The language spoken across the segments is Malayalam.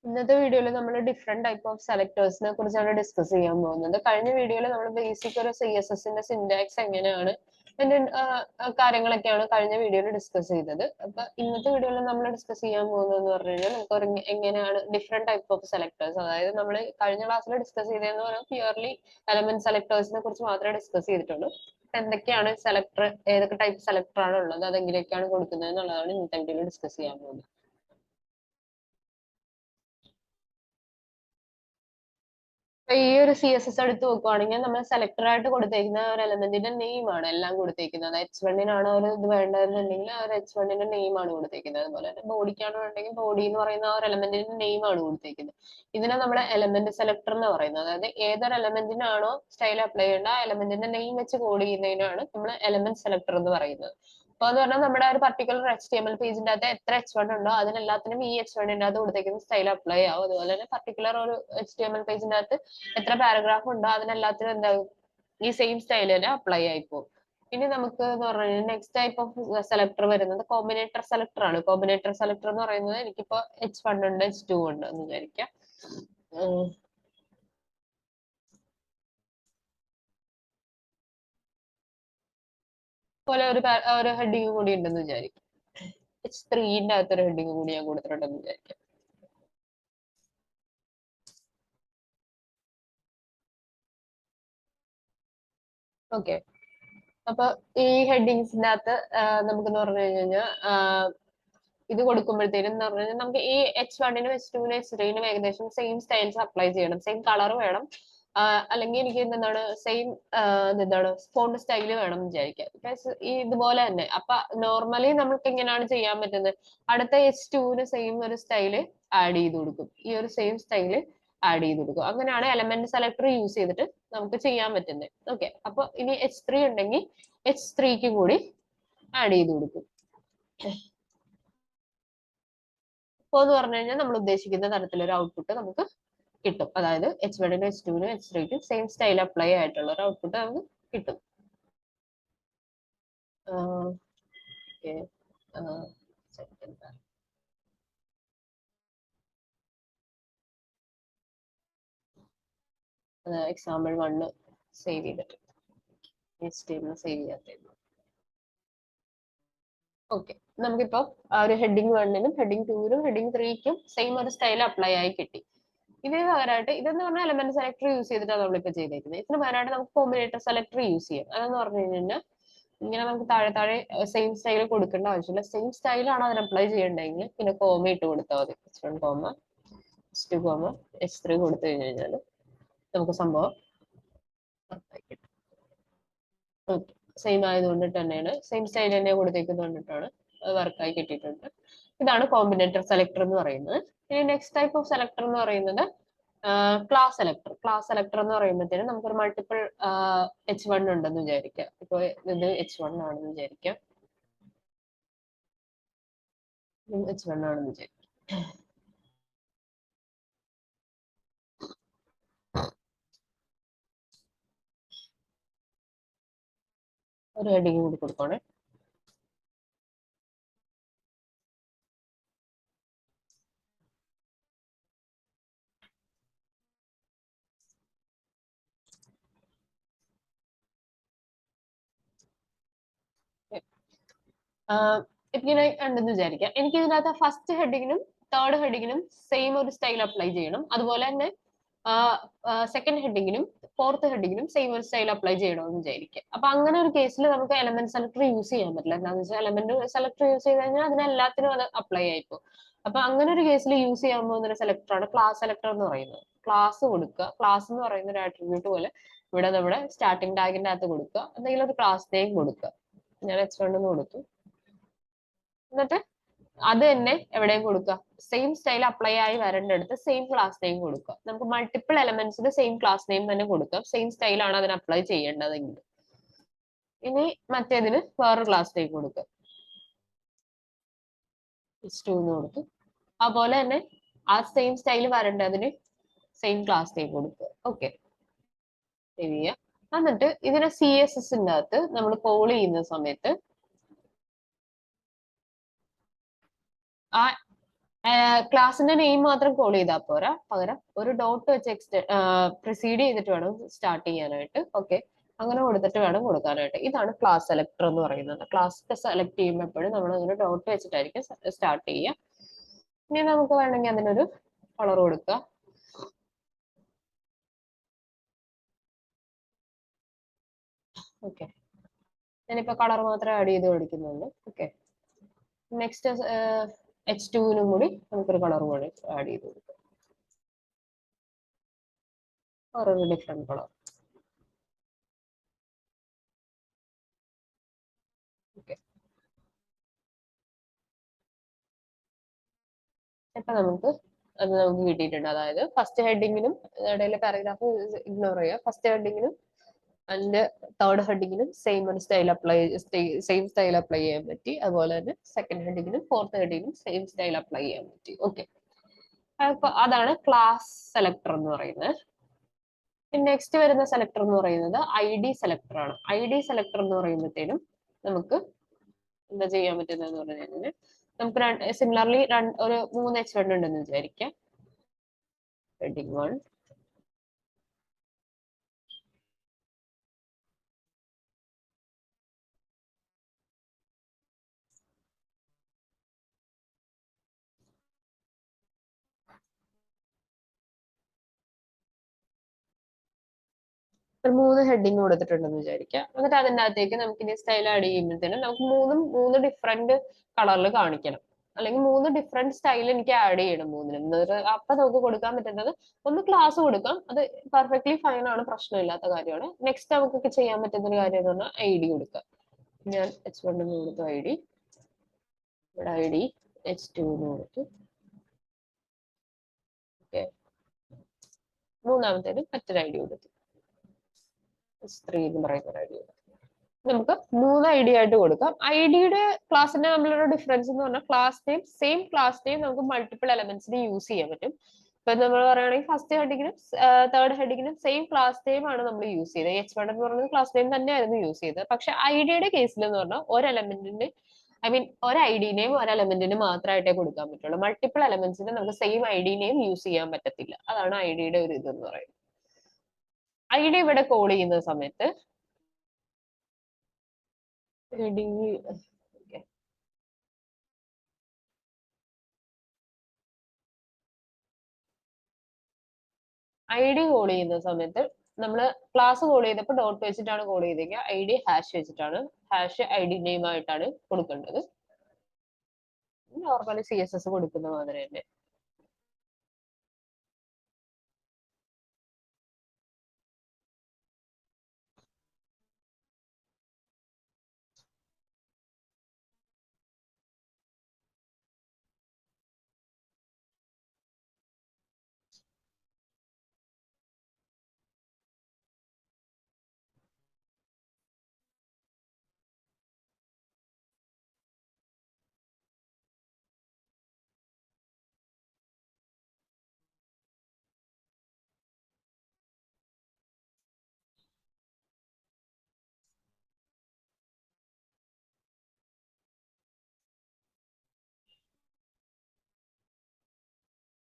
ഇന്നത്തെ വീഡിയോയിൽ നമ്മൾ ഡിഫറെന്റ് ടൈപ്പ് ഓഫ് സെലക്ടേഴ്സിനെ കുറിച്ചാണ് ഡിസ്കസ് ചെയ്യാൻ പോകുന്നത്. കഴിഞ്ഞ വീഡിയോയിൽ നമ്മൾ ബേസിക് ഒരു CSSന്റെ സിന്റാക്സ് എങ്ങനെയാണ് അതിന്റെ കാര്യങ്ങളൊക്കെയാണ് കഴിഞ്ഞ വീഡിയോയിൽ ഡിസ്കസ് ചെയ്തത്. അപ്പൊ ഇന്നത്തെ വീഡിയോയിൽ നമ്മൾ ഡിസ്കസ് ചെയ്യാൻ പോകുന്നതെന്ന് പറഞ്ഞു കഴിഞ്ഞാൽ നമുക്ക് എങ്ങനെയാണ് ഡിഫറെന്റ് ടൈപ്പ് ഓഫ് സെലക്ടേഴ്സ്, അതായത് നമ്മൾ കഴിഞ്ഞ ക്ലാസ്സിൽ ഡിസ്കസ് ചെയ്തതെന്ന് പറഞ്ഞാൽ പ്യുവർലി എലമെന്റ് സെലക്ടേഴ്സിനെ കുറിച്ച് മാത്രമേ ഡിസ്കസ് ചെയ്തിട്ടുള്ളൂ. എന്തൊക്കെയാണ് സെലക്ടർ, ഏതൊക്കെ ടൈപ്പ് സെലക്ടർ ആണ് ഉള്ളത്, അതെങ്ങനെയൊക്കെയാണ് കൊടുക്കുന്നത് എന്നുള്ളതാണ് ഇന്നത്തെ വീഡിയോയിൽ ഡിസ്കസ് ചെയ്യാൻ പോകുന്നത്. ഈ ഒരു CSS എടുത്ത് നോക്കുവാണെങ്കിൽ നമ്മൾ സെലക്ടർ ആയിട്ട് കൊടുത്തേക്കുന്ന ഒരു എലമെന്റിന്റെ നെയിം ആണ് എല്ലാം കൊടുത്തേക്കുന്നത്. H1-നാണ് ഒരു ഇത് വേണ്ടതെന്നുണ്ടെങ്കിൽ ആ ഒരു H1-ന്റെ നെയിം ആണ് കൊടുത്തേക്കുന്നത്. അതുപോലെ തന്നെ ബോഡിക്കാണെന്നുണ്ടെങ്കിൽ ബോഡി എന്ന് പറയുന്ന ആ ഒരു എലമെന്റിന്റെ നെയിം ആണ് കൊടുത്തേക്കുന്നത്. ഇതിനെ നമ്മുടെ എലമെന്റ് സെലക്ടർ എന്ന് പറയുന്നത്. അതായത് ഏതൊരു എലമെന്റിനാണോ സ്റ്റൈൽ അപ്ലൈ ചെയ്യേണ്ട ആ എലമെന്റിന്റെ നെയിം വെച്ച് കോഡ് ചെയ്യുന്നതിനാണ് നമ്മൾ എലമെന്റ് സെലക്ടർ എന്ന് പറയുന്നത്. അപ്പൊ എന്ന് പറഞ്ഞാൽ നമ്മുടെ ഒരു പർട്ടിക്കുലർ HTML പേജിന്റെ അകത്ത് എത്ര H1 ഉണ്ടോ അതിനെല്ലാത്തിനും ഈ H1-ന്റെ അകത്ത് കൊടുത്തേക്കുന്ന സ്റ്റൈൽ അപ്ലൈ ആവും. അതുപോലെ തന്നെ പർട്ടിക്കുലർ ഒരു HTML പേജിന്റെ അകത്ത് എത്ര പാരഗ്രാഫ് ഉണ്ടോ അതിനെല്ലാത്തിനും എന്താകും, ഈ സെയിം സ്റ്റൈൽ തന്നെ അപ്ലൈ ആയിപ്പോ. ഇനി നമുക്ക് എന്ന് പറഞ്ഞാൽ നെക്സ്റ്റ് ടൈപ്പ് ഓഫ് സെലക്ടർ വരുന്നത് കോമ്പിനേറ്റർ സെലക്ടർ ആണ്. കോമ്പിനേറ്റർ സെലക്ടർ എന്ന് പറയുന്നത് എനിക്കിപ്പോ H1 ഉണ്ട്, H2 ഉണ്ട് എന്ന് വിചാരിക്കാം. പോലെ ഒരു ഹെഡിങ് കൂടി ഉണ്ടെന്ന് വിചാരിക്കും. H3-ന്റെ അകത്തൊരു ഹെഡിങ് കൂടി ഞാൻ കൊടുത്തിട്ടുണ്ടെന്ന് വിചാരിക്കാം. ഓക്കെ, അപ്പൊ ഈ ഹെഡിങ്സിന്റെ അകത്ത് നമുക്കെന്ന് പറഞ്ഞു കഴിഞ്ഞാൽ ഇത് കൊടുക്കുമ്പോഴത്തേനും എന്ന് പറഞ്ഞു കഴിഞ്ഞാൽ നമുക്ക് ഈ H1-നും H2-നും H3-നും ഏകദേശം സെയിം സ്റ്റൈൽസ് അപ്ലൈ ചെയ്യണം, സെയിം കളർ വേണം, അല്ലെങ്കിൽ എനിക്ക് എന്താണ് സെയിം എന്താണ് ഫോണ്ട് സ്റ്റൈല് വേണം എന്ന് വിചാരിക്കാം. ഈ ഇതുപോലെ തന്നെ അപ്പൊ നോർമലി നമുക്ക് എങ്ങനെയാണ് ചെയ്യാൻ പറ്റുന്നത്, അടുത്ത H2-ന് സെയിം ഒരു സ്റ്റൈല് ആഡ് ചെയ്ത് കൊടുക്കും, ഈ ഒരു സെയിം സ്റ്റൈല് ആഡ് ചെയ്ത് കൊടുക്കും. അങ്ങനെയാണ് എലമെന്റ് സെലക്ടർ യൂസ് ചെയ്തിട്ട് നമുക്ക് ചെയ്യാൻ പറ്റുന്നത്. ഓക്കെ, അപ്പൊ ഇനി H3 ഉണ്ടെങ്കിൽ H3-ക്ക് കൂടി ആഡ് ചെയ്ത് കൊടുക്കും. അപ്പോൾ എന്ന് പറഞ്ഞു കഴിഞ്ഞാൽ നമ്മൾ ഉദ്ദേശിക്കുന്ന തരത്തിലൊരു ഔട്ട്പുട്ട് നമുക്ക് കിട്ടും. അതായത് H1-നും H2-നും H3-ക്കും സെയിം സ്റ്റൈൽ അപ്ലൈ ആയിട്ടുള്ള ഒരു ഔട്ട്പുട്ട് നമുക്ക് കിട്ടും. എക്സാമ്പിൾ 1 സേവ് ചെയ്തിട്ട് HTML സേവ് ചെയ്യാത്ത. ഓക്കെ, നമുക്കിപ്പോ ഒരു ഹെഡിങ് 1-നും ഹെഡിങ് 2-നും ഹെഡിങ് 3-ക്കും സെയിം ഒരു സ്റ്റൈൽ അപ്ലൈ ആയി കിട്ടി. ഇതിന് പകരമായിട്ട് ഇതെന്ന് പറഞ്ഞാൽ എലമെന്റ് സെലക്ടർ യൂസ് ചെയ്തിട്ടാണ് നമ്മളിപ്പോ ചെയ്തേക്കുന്നത്. ഇതിന് പകരമായിട്ട് നമുക്ക് കോമ്പിനേറ്റർ സെലക്ടർ യൂസ് ചെയ്യാം. അതെന്ന് പറഞ്ഞു കഴിഞ്ഞാൽ ഇങ്ങനെ നമുക്ക് താഴെ താഴെ സെയിം സ്റ്റൈൽ കൊടുക്കേണ്ട ആവശ്യമില്ല. സെയിം സ്റ്റൈലാണ് അതിന് അപ്ലൈ ചെയ്യേണ്ടതെങ്കിൽ പിന്നെ കോമ ഇട്ട് കൊടുത്താൽ മതി. H1 comma, H2 comma, H3 കൊടുത്തു കഴിഞ്ഞാൽ നമുക്ക് സംഭവം സെയിം ആയതുകൊണ്ട് തന്നെയാണ്, സെയിം സ്റ്റൈൽ തന്നെ കൊടുത്തേക്കുന്നത് കൊണ്ടിട്ടാണ് അത് വർക്കായി കിട്ടിയിട്ടുണ്ട്. ഇതാണ് കോമ്പിനേറ്റർ സെലക്ടർ എന്ന് പറയുന്നത്. ഇനി നെക്സ്റ്റ് ടൈപ്പ് ഓഫ് സെലക്ടർ എന്ന് പറയുന്നത് ക്ലാസ് സെലക്ടർ. ക്ലാസ് സെലക്ടർ എന്ന് പറയുമ്പോഴത്തേനും നമുക്കൊരു മൾട്ടിപ്പിൾ H1 ഉണ്ടെന്ന് വിചാരിക്കാം. ഇപ്പൊ ഇത് H1 ആണെന്ന് വിചാരിക്കാം, H1 ആണെന്ന് വിചാരിക്കാം. ഒരു ഹെഡിങ് കൂടി കൊടുക്കണേ. ഇങ്ങനെ ഉണ്ടെന്ന് വിചാരിക്കാം. എനിക്ക് ഇതിനകത്ത് ഫസ്റ്റ് ഹെഡിങ്ങിനും തേർഡ് ഹെഡിങ്ങിനും സെയിം ഒരു സ്റ്റൈൽ അപ്ലൈ ചെയ്യണം. അതുപോലെ തന്നെ സെക്കൻഡ് ഹെഡിങ്ങിനും ഫോർത്ത് ഹെഡിങ്ങിനും സെയിം ഒരു സ്റ്റൈൽ അപ്ലൈ ചെയ്യണമെന്ന് വിചാരിക്കാം. അപ്പൊ അങ്ങനെ ഒരു കേസിൽ നമുക്ക് എലമെന്റ് സെലക്ടർ യൂസ് ചെയ്യാൻ പറ്റില്ല. എന്താണെന്ന് വെച്ചാൽ എലമെന്റ് സെലക്ടർ യൂസ് ചെയ്ത് കഴിഞ്ഞാൽ അതിനെല്ലാത്തിനും അത് അപ്ലൈ ആയിപ്പോ. അപ്പൊ അങ്ങനെ ഒരു കേസിൽ യൂസ് ചെയ്യാൻ പോകുന്ന ഒരു സെലക്ടറാണ് ക്ലാസ് സെലക്ടർ എന്ന് പറയുന്നത്. ക്ലാസ് കൊടുക്കുക, ക്ലാസ് എന്ന് പറയുന്ന ഒരു ആട്രിബ്യൂട്ട് പോലെ ഇവിടെ നമ്മുടെ സ്റ്റാർട്ടിംഗ് ടാഗിന്റെ അകത്ത് കൊടുക്കുക, എന്തെങ്കിലും ഒരു ക്ലാസ് നെയിം കൊടുക്കുക. ഞാൻ H1 എന്ന് കൊടുത്തു. എന്നിട്ട് അത് തന്നെ എവിടെയും കൊടുക്കുക, സെയിം സ്റ്റൈൽ അപ്ലൈ ആയി വരേണ്ടടുത്ത് സെയിം ക്ലാസ് നെയിം കൊടുക്കുക. നമുക്ക് മൾട്ടിപ്പിൾ എലമെന്റ്സിന് സെയിം ക്ലാസ് നെയിം തന്നെ കൊടുക്കാം, സെയിം സ്റ്റൈലാണ് അതിന് അപ്ലൈ ചെയ്യേണ്ടതെങ്കിൽ. ഇനി മറ്റേതിന് വേറൊരു ക്ലാസ് നെയിം കൊടുക്കുക, H2 എന്ന് കൊടുത്തു. അതുപോലെ തന്നെ ആ സെയിം സ്റ്റൈൽ വരേണ്ടതിന് സെയിം ക്ലാസ് നെയിം കൊടുക്കുക. ഓക്കെ, സേവ് ചെയ്യുക. എന്നിട്ട് ഇതിനെ CSSന്റെ അകത്ത് നമ്മൾ കോൾ ചെയ്യുന്ന സമയത്ത് ആ ക്ലാസിന്റെ നെയിം മാത്രം കോൾ ചെയ്താൽ പോരാ, പകരം ഒരു ഡോട്ട് വെച്ച് പ്രിസീഡ് ചെയ്തിട്ട് വേണം സ്റ്റാർട്ട് ചെയ്യാനായിട്ട്. ഓക്കെ, അങ്ങനെ കൊടുത്തിട്ട് വേണം കൊടുക്കാനായിട്ട്. ഇതാണ് ക്ലാസ് സെലക്ടർ എന്ന് പറയുന്നത്. ക്ലാസ് സെലക്ട് ചെയ്യുമ്പോൾ എപ്പോഴും നമ്മൾ അങ്ങനെ ഡോട്ട് വെച്ചിട്ടായിരിക്കും സ്റ്റാർട്ട് ചെയ്യുക. ഇനി നമുക്ക് വേണമെങ്കിൽ അതിനൊരു കളർ കൊടുക്കുക. ഓക്കെ, ഞാനിപ്പോ കളർ മാത്രമേ ആഡ് ചെയ്ത് കൊടുക്കുന്നുള്ളൂ. ഓക്കെ, നെക്സ്റ്റ് H2നും കൂടി നമുക്കൊരു കളർ കൂടി ആഡ് ചെയ്ത് കൊടുക്കാം, ഓരോ ഡിഫറെന്റ് കളർ. ഓക്കെ, ഇപ്പൊ നമുക്ക് അത് നമുക്ക് കിട്ടിയിട്ടുണ്ട്. അതായത് ഫസ്റ്റ് ഹെഡിങ്ങിനും ഇടയിലെ പാരഗ്രാഫ് ഇഗ്നോർ ചെയ്യുക. ഫസ്റ്റ് ഹെഡിങ്ങിനും അതിന്റെ തേർഡ് ഹെഡിങ്ങിനും സെയിം ഒരു സെയിം സ്റ്റൈൽ അപ്ലൈ ചെയ്യാൻ പറ്റി. അതുപോലെ തന്നെ സെക്കൻഡ് ഹെഡിങ്ങിനും ഫോർത്ത് ഹെഡിങ്ങിനും സെയിം സ്റ്റൈൽ അപ്ലൈ ചെയ്യാൻ പറ്റി. ഓക്കെ, അപ്പൊ അതാണ് ക്ലാസ് സെലക്ടർ എന്ന് പറയുന്നത്. നെക്സ്റ്റ് വരുന്ന സെലക്ടർ എന്ന് പറയുന്നത് ID സെലക്ടർ ആണ്. ID സെലക്ടർ എന്ന് പറയുമ്പോഴത്തേനും നമുക്ക് എന്താ ചെയ്യാൻ പറ്റുന്നതെന്ന് പറഞ്ഞു കഴിഞ്ഞാൽ, നമുക്ക് സിമിലർലി ഒരു 3 H1 ഉണ്ടെന്ന് വിചാരിക്കാം. ഹെഡിങ് 1, ഒരു 3 ഹെഡിങ് കൊടുത്തിട്ടുണ്ടെന്ന് വിചാരിക്കാം. എന്നിട്ട് അതിൻ്റെ അകത്തേക്ക് നമുക്ക് ഇനി സ്റ്റൈൽ ആഡ് ചെയ്യുമ്പോഴത്തേനും നമുക്ക് മൂന്ന് ഡിഫറെന്റ് കളറിൽ കാണിക്കണം, അല്ലെങ്കിൽ 3 ഡിഫറെന്റ് സ്റ്റൈൽ എനിക്ക് ആഡ് ചെയ്യണം മൂന്നിനും. അപ്പൊ നമുക്ക് കൊടുക്കാൻ പറ്റുന്നത് ഒന്ന് ക്ലാസ് കൊടുക്കാം, അത് പെർഫെക്റ്റ്ലി ഫൈൻ ആണ്, പ്രശ്നമില്ലാത്ത കാര്യമാണ്. നെക്സ്റ്റ് നമുക്കൊക്കെ ചെയ്യാൻ പറ്റുന്ന ഒരു കാര്യം എന്ന് പറഞ്ഞാൽ ID കൊടുക്കുക. ഞാൻ H1 കൊടുത്തു ID, ഇവിടെ ID H2 കൊടുത്തു. ഓക്കെ, മൂന്നാമത്തേന് മറ്റൊരു ID കൊടുത്തു, H3 എന്ന് പറയുന്ന ഒരു ID കൊടുത്തു. നമുക്ക് 3 ID ആയിട്ട് കൊടുക്കാം. IDയുടെ ക്ലാസിന്റെ നമ്മളൊരു ഡിഫറൻസ് എന്ന് പറഞ്ഞാൽ class name same class name നമുക്ക് മൾട്ടിപ്പിൾ എലമെന്റ്സിന് യൂസ് ചെയ്യാൻ പറ്റും. ഇപ്പൊ നമ്മൾ പറയുകയാണെങ്കിൽ ഫസ്റ്റ് ഹെഡിങ്ങിനും തേർഡ് ഹെഡിങ്ങിനും സെയിം ക്ലാസ് നെയിം ആണ് നമ്മൾ യൂസ് ചെയ്തത്. H1 എന്ന് പറയുന്നത് ക്ലാസ് നെയിം തന്നെയായിരുന്നു യൂസ് ചെയ്തത്. പക്ഷെ IDയുടെ കേസിൽ എന്ന് പറഞ്ഞാൽ ഒരു എലമെന്റിന് ഒരു ID നെയിം ഒരു എലമെന്റിന് മാത്രമായിട്ടേ കൊടുക്കാൻ പറ്റുള്ളൂ. മൾട്ടിപ്പിൾ എലമെന്റ്സിന് നമുക്ക് സെയിം ID നെയിം യൂസ് ചെയ്യാൻ പറ്റത്തില്ല. അതാണ് IDയുടെ ഒരു ഇതെന്ന് പറയുന്നത്. ID ഇവിടെ കോൾ ചെയ്യുന്ന സമയത്ത് ഹെഡിങ് ID കോൾ ചെയ്യുന്ന സമയത്ത് നമ്മൾ ക്ലാസ് കോൾ ചെയ്തപ്പോൾ ഡോട്ട് വെച്ചിട്ടാണ് കോൾ ചെയ്തേക്കുക. ID ഹാഷ് വെച്ചിട്ടാണ്, ഹാഷ് ID നെയിം ആയിട്ടാണ് കൊടുക്കേണ്ടത്. നോർമലി CSS കൊടുക്കുന്ന മാതിരി തന്നെ.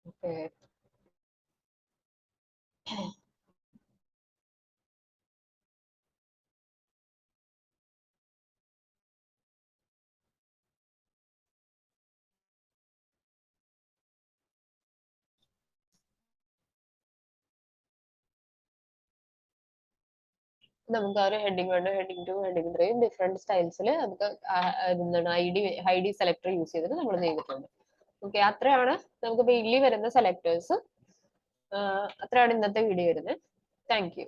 ഓക്കെ, നമുക്ക് ഒരു ഹെഡിങ് 1, ഹെഡിങ് 2, ഹെഡിങ് 3 ഡിഫറെന്റ് സ്റ്റൈൽസിൽ നമുക്ക് എന്താണ് ID സെലക്ടർ യൂസ് ചെയ്തിട്ട് നമ്മൾ ചെയ്തിട്ടുണ്ട്. ഓക്കെ, അത്രയാണ് നമുക്ക് മെയിൻലി വരുന്ന സെലക്ടേഴ്സ്. അത്രയാണ് ഇന്നത്തെ വീഡിയോ വരുന്നത്. Thank you.